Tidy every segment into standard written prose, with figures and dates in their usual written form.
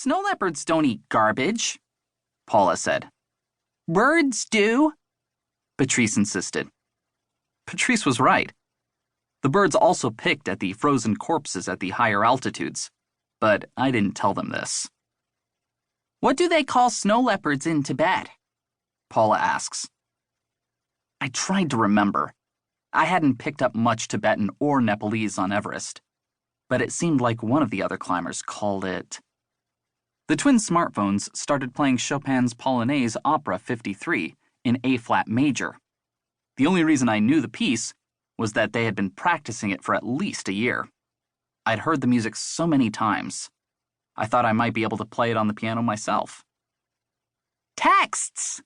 Snow leopards don't eat garbage, Paula said. Birds do, Patrice insisted. Patrice was right. The birds also picked at the frozen corpses at the higher altitudes, but I didn't tell them this. What do they call snow leopards in Tibet? Paula asks. I tried to remember. I hadn't picked up much Tibetan or Nepalese on Everest, but it seemed like one of the other climbers called it. The twins' smartphones started playing Chopin's Polonaise Opera 53 in A-flat major. The only reason I knew the piece was that they had been practicing it for at least a year. I'd heard the music so many times. I thought I might be able to play it on the piano myself. Texts!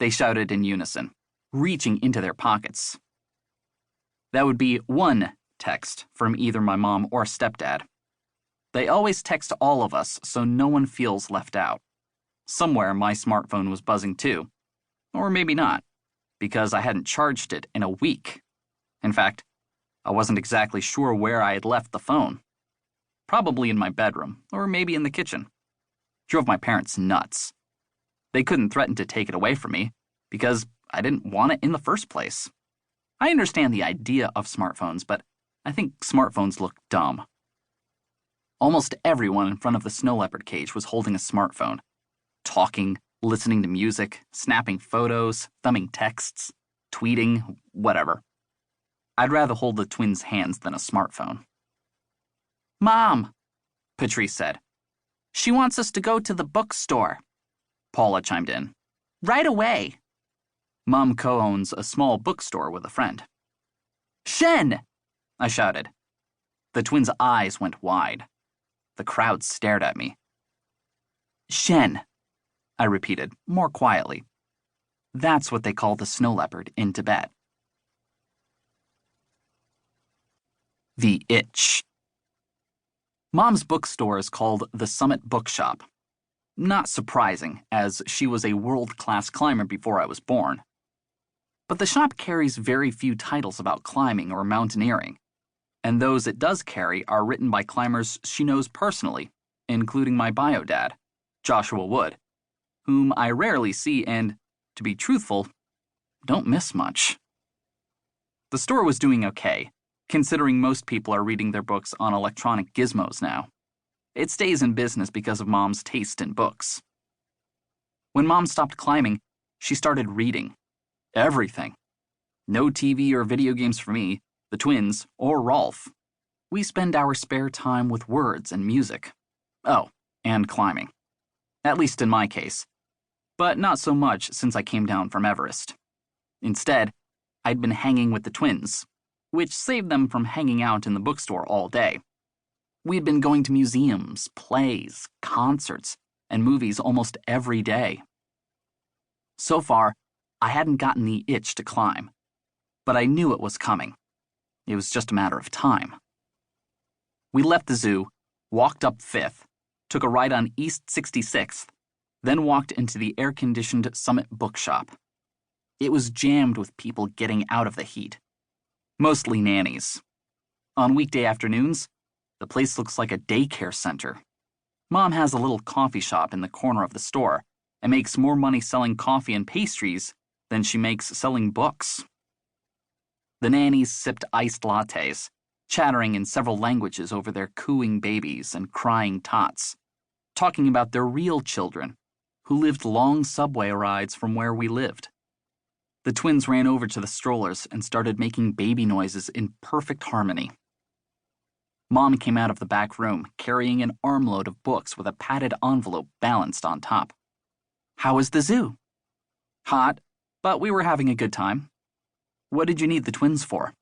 They shouted in unison, reaching into their pockets. That would be one text from either my mom or stepdad. They always text all of us so no one feels left out. Somewhere my smartphone was buzzing too. Or maybe not, because I hadn't charged it in a week. In fact, I wasn't exactly sure where I had left the phone. Probably in my bedroom, or maybe in the kitchen. Drove my parents nuts. They couldn't threaten to take it away from me, because I didn't want it in the first place. I understand the idea of smartphones, but I think smartphones look dumb. Almost everyone in front of the snow leopard cage was holding a smartphone, talking, listening to music, snapping photos, thumbing texts, tweeting, whatever. I'd rather hold the twins' hands than a smartphone. Mom, Patrice said. She wants us to go to the bookstore, Paula chimed in. Right away. Mom co-owns a small bookstore with a friend. Shen! I shouted. The twins' eyes went wide. The crowd stared at me. Shen, I repeated, more quietly. That's what they call the snow leopard in Tibet. The Itch. Mom's bookstore is called the Summit Bookshop. Not surprising, as she was a world-class climber before I was born. But the shop carries very few titles about climbing or mountaineering, and those it does carry are written by climbers she knows personally, including my bio dad, Joshua Wood, whom I rarely see and, to be truthful, don't miss much. The store was doing okay, considering most people are reading their books on electronic gizmos now. It stays in business because of Mom's taste in books. When Mom stopped climbing, she started reading. Everything. No TV or video games for me, the twins, or Rolf. We spend our spare time with words and music. Oh, and climbing. At least in my case. But not so much since I came down from Everest. Instead, I'd been hanging with the twins, which saved them from hanging out in the bookstore all day. We'd been going to museums, plays, concerts, and movies almost every day. So far, I hadn't gotten the itch to climb, but I knew it was coming. It was just a matter of time. We left the zoo, walked up 5th, took a ride on East 66th, then walked into the air-conditioned Summit Bookshop. It was jammed with people getting out of the heat. Mostly nannies. On weekday afternoons, the place looks like a daycare center. Mom has a little coffee shop in the corner of the store and makes more money selling coffee and pastries than she makes selling books. The nannies sipped iced lattes, chattering in several languages over their cooing babies and crying tots, talking about their real children who lived long subway rides from where we lived. The twins ran over to the strollers and started making baby noises in perfect harmony. Mom came out of the back room carrying an armload of books with a padded envelope balanced on top. How was the zoo? Hot, but we were having a good time. What did you need the twins for?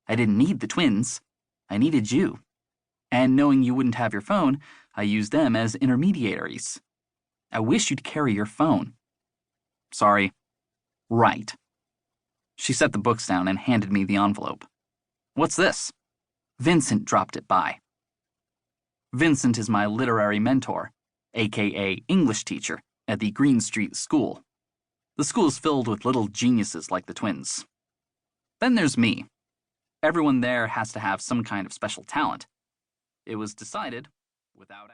I didn't need the twins. I needed you. And knowing you wouldn't have your phone, I used them as intermediaries. I wish you'd carry your phone. Sorry. Right. She set the books down and handed me the envelope. What's this? Vincent dropped it by. Vincent is my literary mentor, aka English teacher, at the Green Street School. The school's filled with little geniuses like the twins. Then there's me. Everyone there has to have some kind of special talent. It was decided without